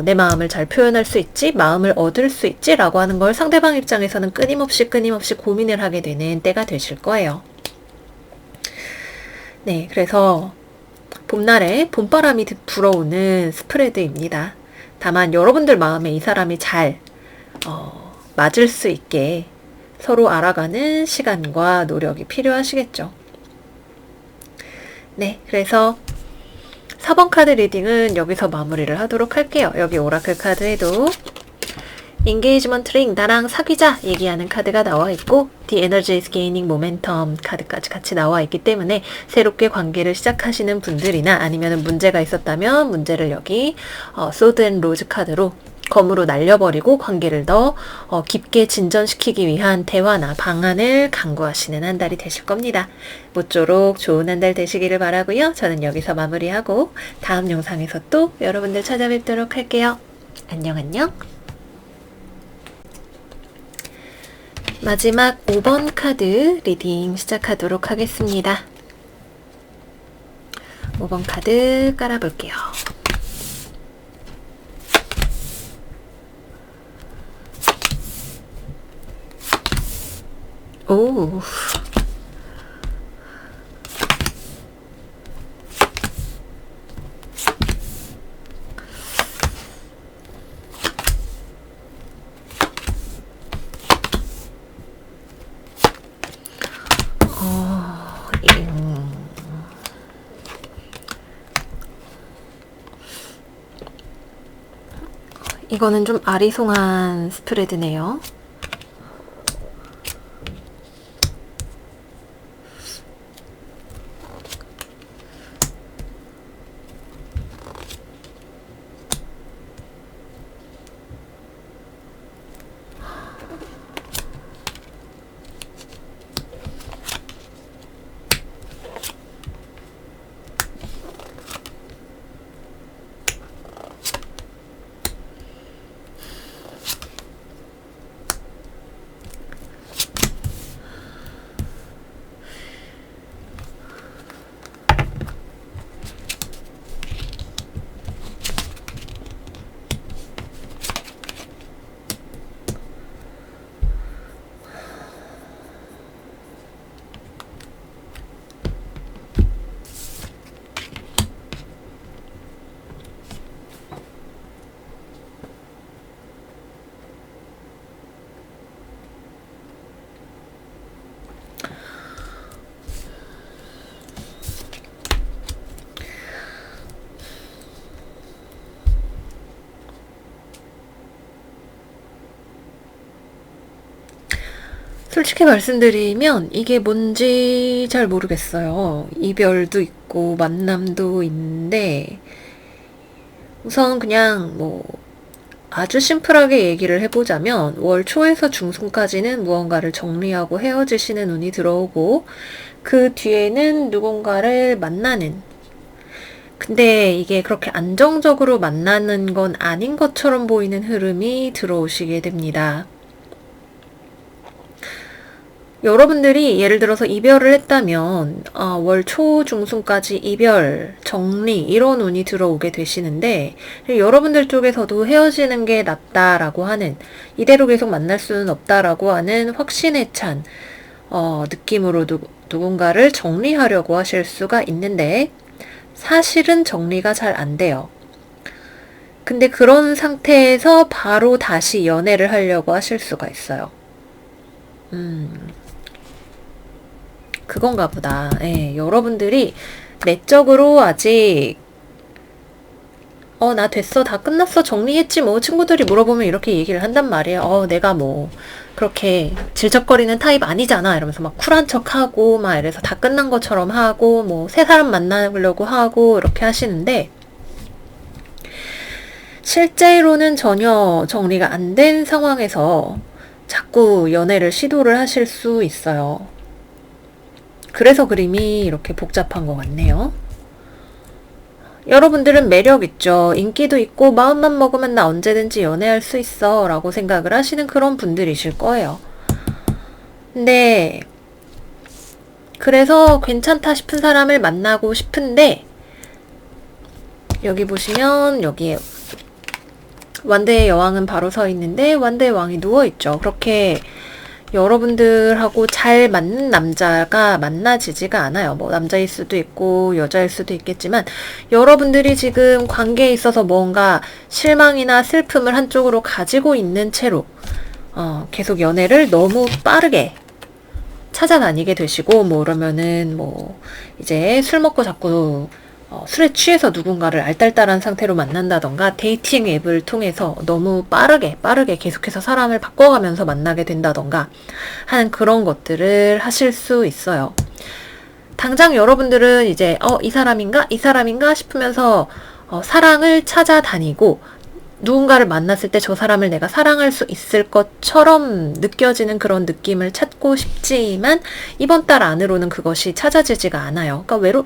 내 마음을 잘 표현할 수 있지? 마음을 얻을 수 있지? 라고 하는 걸 상대방 입장에서는 끊임없이 고민을 하게 되는 때가 되실 거예요. 네, 그래서 봄날에 봄바람이 불어오는 스프레드입니다. 다만 여러분들 마음에 이 사람이 잘 맞을 수 있게 서로 알아가는 시간과 노력이 필요하시겠죠. 네, 그래서 4번 카드 리딩은 여기서 마무리를 하도록 할게요. 여기 오라클 카드에도 인게이지먼트 링, 나랑 사귀자 얘기하는 카드가 나와 있고, The Energy is Gaining Momentum 카드까지 같이 나와 있기 때문에 새롭게 관계를 시작하시는 분들이나 아니면 문제가 있었다면 문제를 여기 Sword and Rose 카드로 검으로 날려버리고 관계를 더 깊게 진전시키기 위한 대화나 방안을 강구하시는 한 달이 되실 겁니다. 모쪼록 좋은 한 달 되시기를 바라고요. 저는 여기서 마무리하고 다음 영상에서 또 여러분들 찾아뵙도록 할게요. 안녕 안녕. 마지막 5번 카드 리딩 시작하도록 하겠습니다. 5번 카드 깔아볼게요. 오. 이거는 좀 아리송한 스프레드네요. 솔직히 말씀드리면 이게 뭔지 잘 모르겠어요. 이별도 있고 만남도 있는데, 우선 그냥 아주 심플하게 얘기를 해보자면 월 초에서 중순까지는 무언가를 정리하고 헤어지시는 운이 들어오고, 그 뒤에는 누군가를 만나는, 근데 이게 그렇게 안정적으로 만나는 건 아닌 것처럼 보이는 흐름이 들어오시게 됩니다. 여러분들이 예를 들어서 이별을 했다면 월 초 중순까지 이별, 정리 이런 운이 들어오게 되시는데, 여러분들 쪽에서도 헤어지는 게 낫다라고 하는, 이대로 계속 만날 수는 없다라고 하는 확신에 찬 느낌으로 누군가를 정리하려고 하실 수가 있는데, 사실은 정리가 잘 안 돼요. 근데 그런 상태에서 바로 다시 연애를 하려고 하실 수가 있어요. 그건가 보다. 예, 여러분들이 내적으로 아직 나 됐어. 다 끝났어. 정리했지 뭐. 친구들이 물어보면 이렇게 얘기를 한단 말이에요. 내가 뭐 그렇게 질척거리는 타입 아니잖아. 이러면서 막 쿨한 척하고 막 이래서 다 끝난 것처럼 하고 뭐 새 사람 만나려고 하고 이렇게 하시는데 실제로는 전혀 정리가 안 된 상황에서 자꾸 연애를 시도를 하실 수 있어요. 그래서 그림이 이렇게 복잡한 것 같네요. 여러분들은 매력 있죠. 인기도 있고 마음만 먹으면 나 언제든지 연애할 수 있어 라고 생각을 하시는 그런 분들이실 거예요. 근데 그래서 괜찮다 싶은 사람을 만나고 싶은데 여기 보시면 여기에 완대의 여왕은 바로 서 있는데 완대의 왕이 누워있죠. 그렇게 여러분들하고 잘 맞는 남자가 만나지지가 않아요. 뭐 남자일 수도 있고 여자일 수도 있겠지만 여러분들이 지금 관계에 있어서 뭔가 실망이나 슬픔을 한쪽으로 가지고 있는 채로 계속 연애를 너무 빠르게 찾아다니게 되시고 뭐 그러면은 뭐 이제 술 먹고 자꾸 술에 취해서 누군가를 알딸딸한 상태로 만난다던가 데이팅 앱을 통해서 너무 빠르게 계속해서 사람을 바꿔가면서 만나게 된다던가 하는 그런 것들을 하실 수 있어요. 당장 여러분들은 이제 이 사람인가 싶으면서 사랑을 찾아다니고 누군가를 만났을 때 저 사람을 내가 사랑할 수 있을 것처럼 느껴지는 그런 느낌을 찾고 싶지만 이번 달 안으로는 그것이 찾아지지가 않아요. 그러니까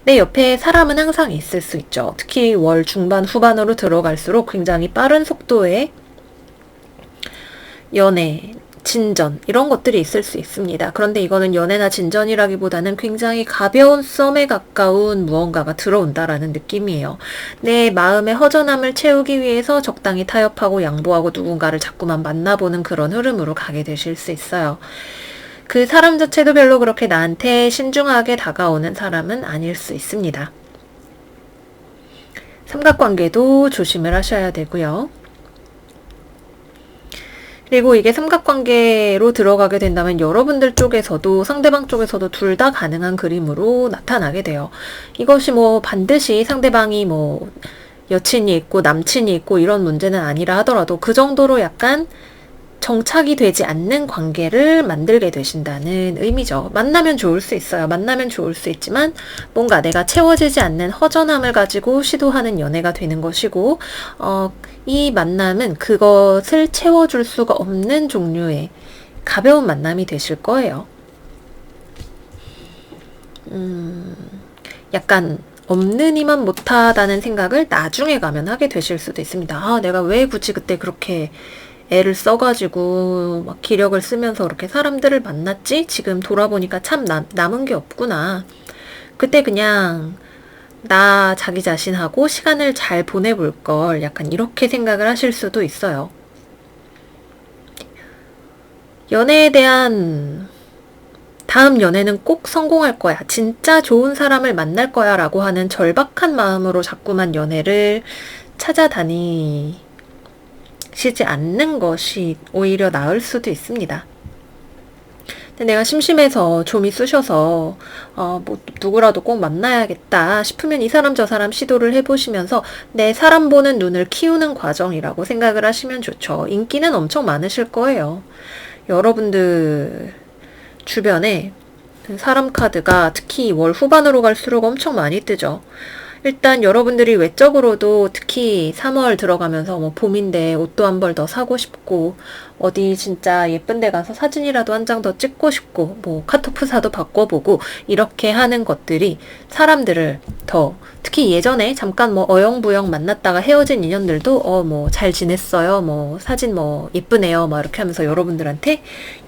내 옆에 사람은 항상 있을 수 있죠. 특히 월 중반 후반으로 들어갈수록 굉장히 빠른 속도의 연애, 진전 이런 것들이 있을 수 있습니다. 그런데 이거는 연애나 진전이라기보다는 굉장히 가벼운 썸에 가까운 무언가가 들어온다라는 느낌이에요. 내 마음의 허전함을 채우기 위해서 적당히 타협하고 양보하고 누군가를 자꾸만 만나보는 그런 흐름으로 가게 되실 수 있어요. 그 사람 자체도 별로 그렇게 나한테 신중하게 다가오는 사람은 아닐 수 있습니다. 삼각관계도 조심을 하셔야 되고요. 그리고 이게 삼각관계로 들어가게 된다면 여러분들 쪽에서도 상대방 쪽에서도 둘 다 가능한 그림으로 나타나게 돼요. 이것이 뭐 반드시 상대방이 뭐 여친이 있고 남친이 있고 이런 문제는 아니라 하더라도 그 정도로 약간 정착이 되지 않는 관계를 만들게 되신다는 의미죠. 만나면 좋을 수 있어요. 만나면 좋을 수 있지만 뭔가 내가 채워지지 않는 허전함을 가지고 시도하는 연애가 되는 것이고 이 만남은 그것을 채워줄 수가 없는 종류의 가벼운 만남이 되실 거예요. 약간 없는 이만 못하다는 생각을 나중에 가면 하게 되실 수도 있습니다. 내가 왜 굳이 그때 그렇게 애를 써가지고 막 기력을 쓰면서 그렇게 사람들을 만났지? 지금 돌아보니까 참 남은 게 없구나. 그때 그냥 나 자기 자신하고 시간을 잘 보내볼 걸 약간 이렇게 생각을 하실 수도 있어요. 연애에 대한 다음 연애는 꼭 성공할 거야. 진짜 좋은 사람을 만날 거야 라고 하는 절박한 마음으로 자꾸만 연애를 찾아다니시지 않는 것이 오히려 나을 수도 있습니다. 근데 내가 심심해서 좀이 쑤셔서 뭐 누구라도 꼭 만나야겠다 싶으면 이 사람 저 사람 시도를 해보시면서 내 사람 보는 눈을 키우는 과정이라고 생각을 하시면 좋죠. 인기는 엄청 많으실 거예요. 여러분들 주변에 사람 카드가 특히 월 후반으로 갈수록 엄청 많이 뜨죠. 일단 여러분들이 외적으로도 특히 3월 들어가면서 뭐 봄인데 옷도 한 벌 더 사고 싶고 어디 진짜 예쁜 데 가서 사진이라도 한 장 더 찍고 싶고 뭐 카톡 프사도 바꿔보고 이렇게 하는 것들이 사람들을 더 특히 예전에 잠깐 뭐 어영부영 만났다가 헤어진 인연들도 뭐 잘 지냈어요 뭐 사진 뭐 예쁘네요 막 이렇게 하면서 여러분들한테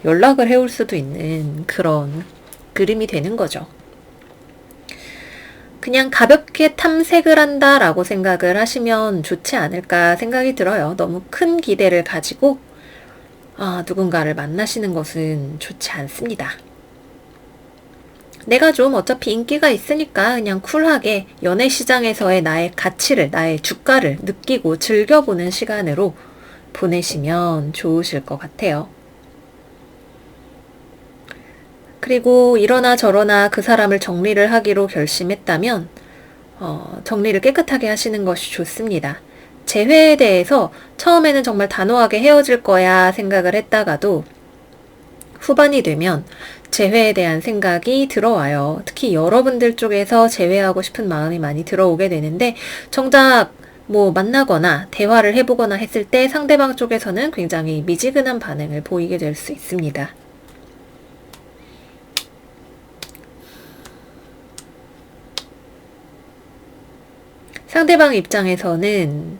연락을 해올 수도 있는 그런 그림이 되는 거죠. 그냥 가볍게 탐색을 한다라고 생각을 하시면 좋지 않을까 생각이 들어요. 너무 큰 기대를 가지고 누군가를 만나시는 것은 좋지 않습니다. 내가 좀 어차피 인기가 있으니까 그냥 쿨하게 연애 시장에서의 나의 가치를, 나의 주가를 느끼고 즐겨보는 시간으로 보내시면 좋으실 것 같아요. 그리고 이러나 저러나 그 사람을 정리를 하기로 결심했다면 정리를 깨끗하게 하시는 것이 좋습니다. 재회에 대해서 처음에는 정말 단호하게 헤어질 거야 생각을 했다가도 후반이 되면 재회에 대한 생각이 들어와요. 특히 여러분들 쪽에서 재회하고 싶은 마음이 많이 들어오게 되는데 정작 만나거나 대화를 해보거나 했을 때 상대방 쪽에서는 굉장히 미지근한 반응을 보이게 될 수 있습니다. 상대방 입장에서는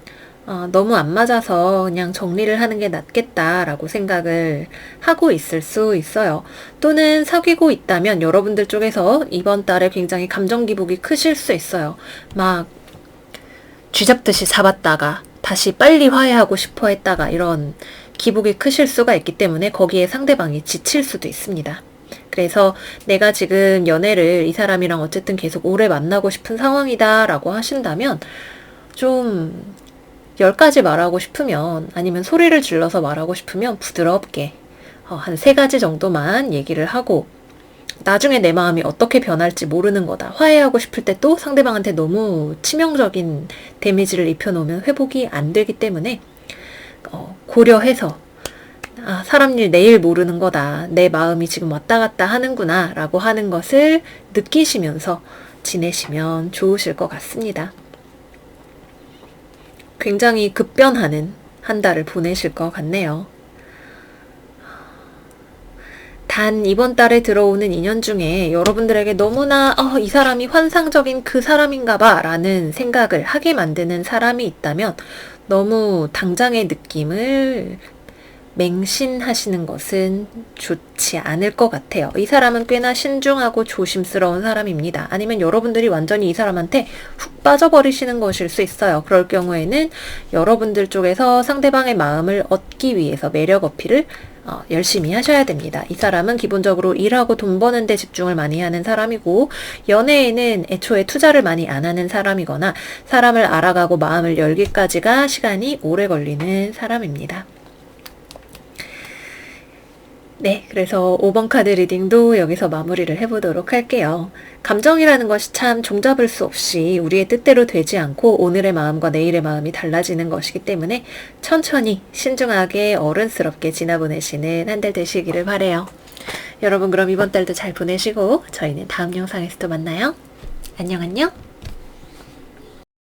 너무 안 맞아서 그냥 정리를 하는 게 낫겠다라고 생각을 하고 있을 수 있어요. 또는 사귀고 있다면 여러분들 쪽에서 이번 달에 굉장히 감정 기복이 크실 수 있어요. 막 쥐잡듯이 잡았다가 다시 빨리 화해하고 싶어 했다가 이런 기복이 크실 수가 있기 때문에 거기에 상대방이 지칠 수도 있습니다. 그래서 내가 지금 연애를 이 사람이랑 어쨌든 계속 오래 만나고 싶은 상황이다 라고 하신다면 좀 10가지 말하고 싶으면 아니면 소리를 질러서 말하고 싶으면 부드럽게 한 3가지 정도만 얘기를 하고 나중에 내 마음이 어떻게 변할지 모르는 거다. 화해하고 싶을 때 또 상대방한테 너무 치명적인 데미지를 입혀놓으면 회복이 안 되기 때문에 고려해서 사람 일 내일 모르는 거다. 내 마음이 지금 왔다 갔다 하는구나 라고 하는 것을 느끼시면서 지내시면 좋으실 것 같습니다. 굉장히 급변하는 한 달을 보내실 것 같네요. 단 이번 달에 들어오는 인연 중에 여러분들에게 너무나 이 사람이 환상적인 그 사람인가 봐 라는 생각을 하게 만드는 사람이 있다면 너무 당장의 느낌을 맹신하시는 것은 좋지 않을 것 같아요. 이 사람은 꽤나 신중하고 조심스러운 사람입니다. 아니면 여러분들이 완전히 이 사람한테 훅 빠져버리시는 것일 수 있어요. 그럴 경우에는 여러분들 쪽에서 상대방의 마음을 얻기 위해서 매력 어필을 열심히 하셔야 됩니다. 이 사람은 기본적으로 일하고 돈 버는 데 집중을 많이 하는 사람이고 연애에는 애초에 투자를 많이 안 하는 사람이거나 사람을 알아가고 마음을 열기까지가 시간이 오래 걸리는 사람입니다. 네, 그래서 5번 카드 리딩도 여기서 마무리를 해보도록 할게요. 감정이라는 것이 참 종잡을 수 없이 우리의 뜻대로 되지 않고 오늘의 마음과 내일의 마음이 달라지는 것이기 때문에 천천히 신중하게 어른스럽게 지나보내시는 한 달 되시기를 바라요. 여러분 그럼 이번 달도 잘 보내시고 저희는 다음 영상에서 또 만나요. 안녕 안녕.